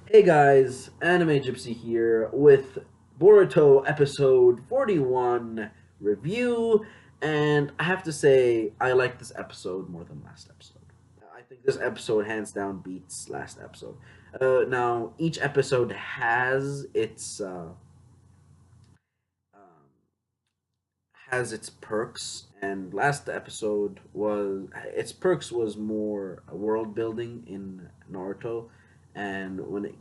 Hey guys, Anime Gypsy here with Boruto episode 41 review, and I have to say, I like this episode more than last episode. I think this episode hands down beats last episode. Now, each episode um, has its perks, and last episode was its perks was more world building in Naruto, and when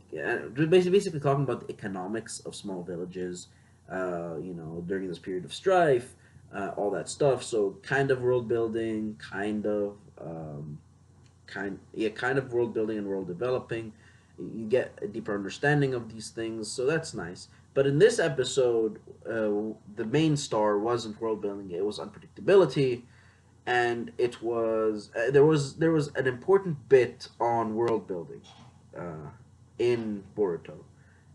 basically talking about the economics of small villages, during this period of strife, all that stuff. So kind of world building, kind of world building and world developing. You get a deeper understanding of these things, so that's nice. But in this episode, the main star wasn't world building; it was unpredictability, and it was there was an important bit on world building uh, in Boruto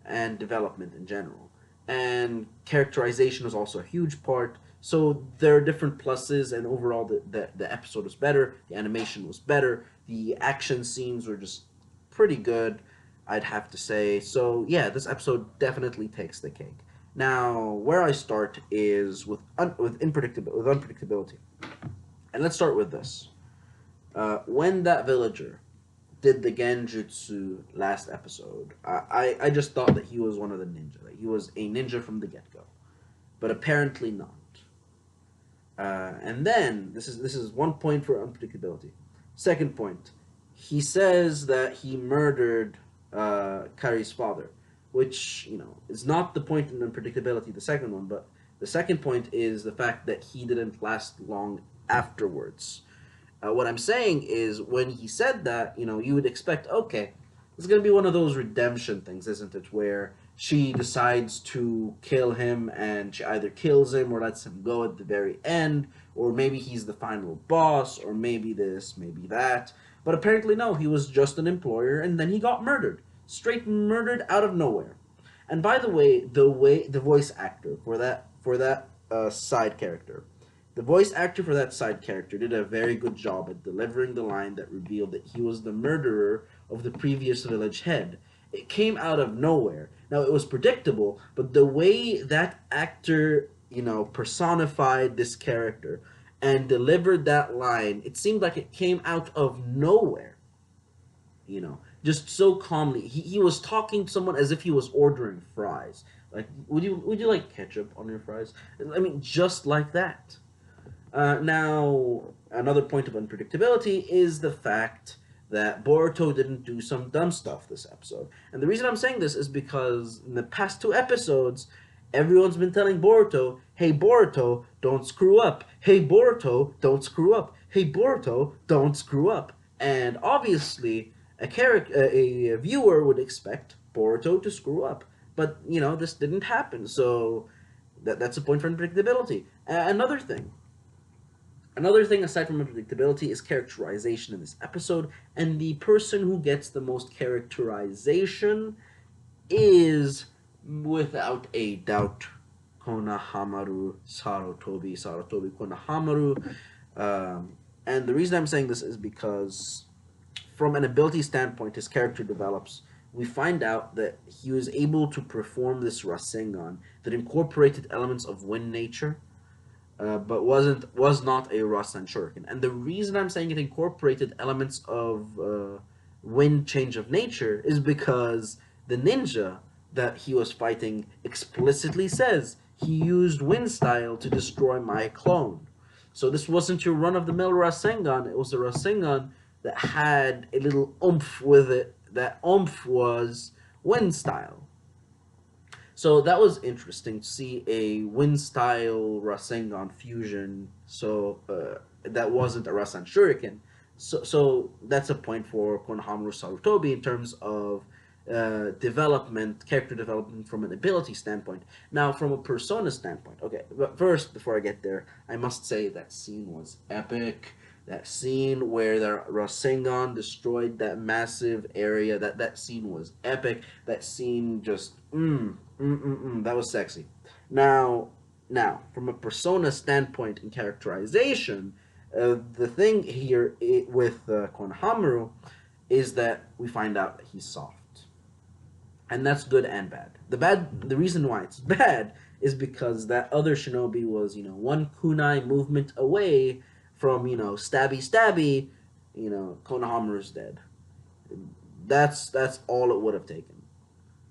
and development in general. And characterization is also a huge part. So there are different pluses, and overall, the episode was better. The animation was better. The action scenes were just pretty good, I'd have to say. So yeah, this episode definitely takes the cake. Now, where I start is with unpredictability, and let's start with this. When that villager did the genjutsu last episode, I just thought that he was one of the ninja. That he was a ninja from the get go, but apparently not. And then this is one point for unpredictability. Second point, he says that he murdered Kari's father, which is not the point in unpredictability. The second one, but the second point is the fact that he didn't last long afterwards. What I'm saying is, when he said that, you would expect, okay, it's gonna be one of those redemption things, isn't it? Where she decides to kill him, and she either kills him or lets him go at the very end, or maybe he's the final boss, or maybe this, maybe that. But apparently, no, he was just an employer, and then he got murdered, straight murdered out of nowhere. And by the voice actor for that side character, the voice actor for that side character did a very good job at delivering the line that revealed that he was the murderer of the previous village head. It came out of nowhere. Now, it was predictable, but the way that actor, personified this character and delivered that line, it seemed like it came out of nowhere, just so calmly. He was talking to someone as if he was ordering fries. Like, would you like ketchup on your fries? I mean, just like that. Now, another point of unpredictability is the fact that Boruto didn't do some dumb stuff this episode. And the reason I'm saying this is because in the past two episodes, everyone's been telling Boruto, hey Boruto, don't screw up. Hey Boruto, don't screw up. Hey Boruto, don't screw up. And obviously, a viewer would expect Boruto to screw up. But, this didn't happen. So that's a point for unpredictability. Another thing aside from unpredictability is characterization in this episode, and the person who gets the most characterization is, without a doubt, Konohamaru Sarutobi Konohamaru. And the reason I'm saying this is because, from an ability standpoint, his character develops. We find out that he was able to perform this Rasengan that incorporated elements of wind nature, but was not a Rasen Shuriken. And the reason I'm saying it incorporated elements of wind change of nature is because the ninja that he was fighting explicitly says he used wind style to destroy my clone. So this wasn't your run of the mill Rasengan, it was a Rasengan that had a little oomph with it. That oomph was wind style. So that was interesting to see a wind style Rasengan fusion. So that wasn't a Rasen Shuriken. So that's a point for Konohamaru Sarutobi in terms of character development from an ability standpoint. Now, from a persona standpoint, okay. But first, before I get there, I must say that scene was epic. That scene where the Rasengan destroyed that massive area, that scene was epic. That scene just that was sexy. Now, from a persona standpoint and characterization, the thing here with Konohamaru is that we find out that he's soft. and that's good and bad. The reason why it's bad is because that other shinobi was, one kunai movement away from, stabby stabby, Konohamaru's dead. That's all it would have taken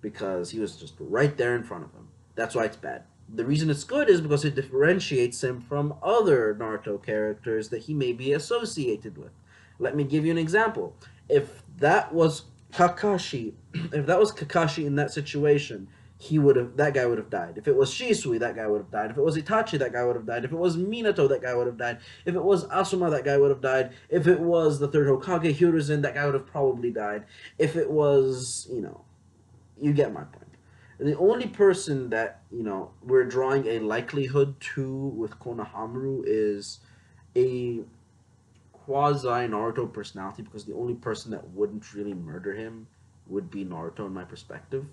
because he was just right there in front of him. That's why it's bad. The reason it's good is because it differentiates him from other Naruto characters that he may be associated with. Let me give you an example. If that was Kakashi, if that was Kakashi in that situation, that guy would have died. If it was Shisui, that guy would have died. If it was Itachi, that guy would have died. If it was Minato, that guy would have died. If it was Asuma, that guy would have died. If it was the third Hokage, Hiruzen, that guy would have probably died. If it was, you get my point. The only person that, we're drawing a likelihood to with Konohamaru is a quasi Naruto personality, because the only person that wouldn't really murder him would be Naruto in my perspective.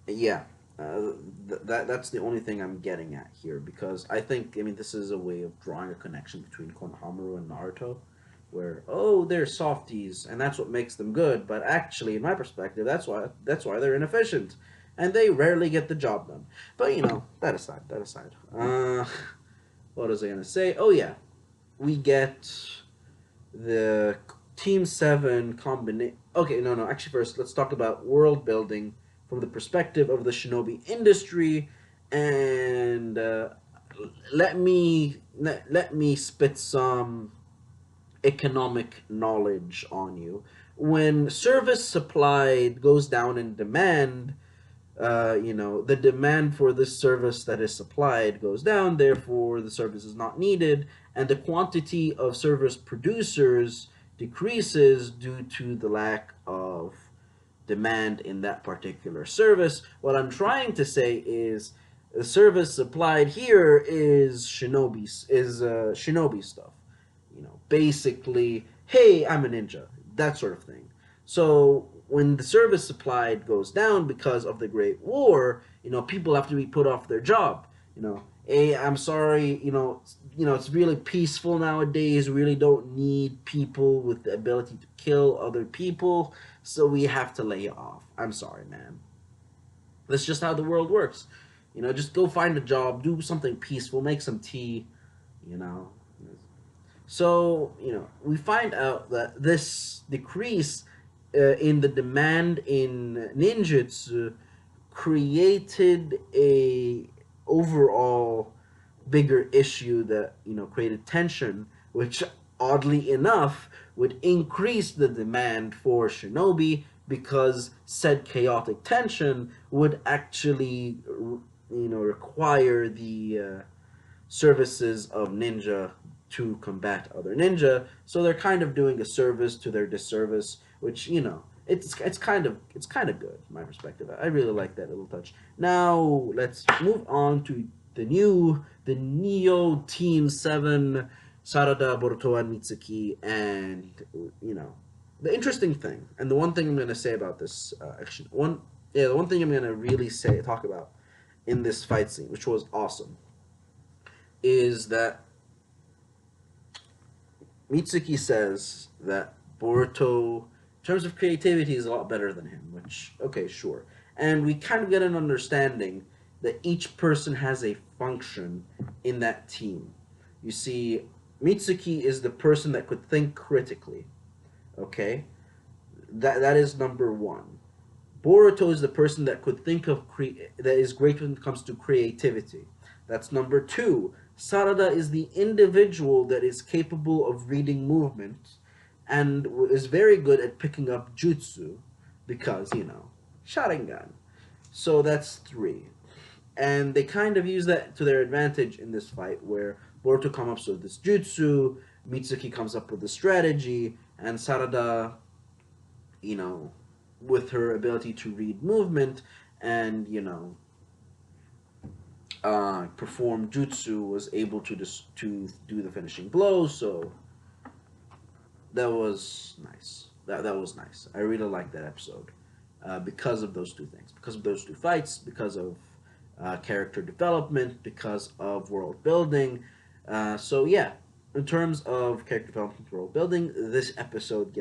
Yeah, that's the only thing I'm getting at here, because I mean this is a way of drawing a connection between Konohamaru and Naruto, where, oh, they're softies and that's what makes them good, but actually in my perspective that's why they're inefficient and they rarely get the job done. But that aside. What was I gonna say? Oh yeah, we get the Team 7 combination. Okay, no, actually, first, let's talk about world building from the perspective of the shinobi industry, and let me spit some economic knowledge on you. When service supply goes down in demand, the demand for this service that is supplied goes down, therefore the service is not needed, and the quantity of service producers decreases due to the lack of demand in that particular service. What I'm trying to say is the service supplied here is shinobi stuff. Basically, hey, I'm a ninja, that sort of thing. So when the service supplied goes down because of the Great War, people have to be put off their job. Hey, I'm sorry, it's really peaceful nowadays. We really don't need people with the ability to kill other people, so we have to lay you off. I'm sorry, man. That's just how the world works. Just go find a job, do something peaceful, make some tea, you know. So, we find out that this decrease in the demand in ninjutsu created a overall bigger issue that, created tension, which oddly enough would increase the demand for shinobi, because said chaotic tension would actually, require the services of ninja to combat other ninja. So they're kind of doing a service to their disservice, which, it's kind of good from my perspective. I really like that little touch. Now let's move on to the Neo Team 7, Sarada, Boruto, and Mitsuki. And the interesting thing, and the one thing I'm going to say about this, the one thing I'm going to really talk about in this fight scene, which was awesome, is that Mitsuki says that Boruto, in terms of creativity, is a lot better than him, which, okay, sure. And we kind of get an understanding that each person has a function in that team. You see, Mitsuki is the person that could think critically, okay? That is number one. Boruto is the person that could think that is great when it comes to creativity. That's number two. Sarada is the individual that is capable of reading movement and is very good at picking up jutsu because, Sharingan. So that's three. And they kind of use that to their advantage in this fight, where Boruto comes up with this jutsu, Mitsuki comes up with the strategy, and Sarada, with her ability to read movement and, perform jutsu, was able to do the finishing blow. So that was nice. That was nice. I really liked that episode because of those two things, because of those two fights, because of character development, because of world building. So yeah, in terms of character development, world building, this episode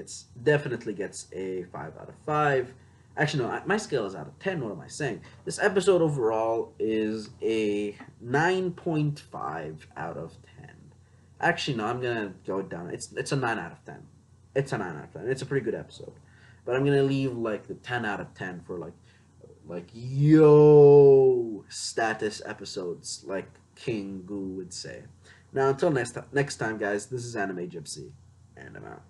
definitely gets a 5 out of 5. Actually, no, my scale is out of 10. What am I saying? This episode overall is a 9.5 out of 10. Actually, no, I'm going to go down. It's a 9 out of 10. It's a 9 out of 10. It's a pretty good episode. But I'm going to leave like the 10 out of 10 for like yo status episodes like King Goo would say. Now until next time guys, this is Anime Gypsy and I'm out.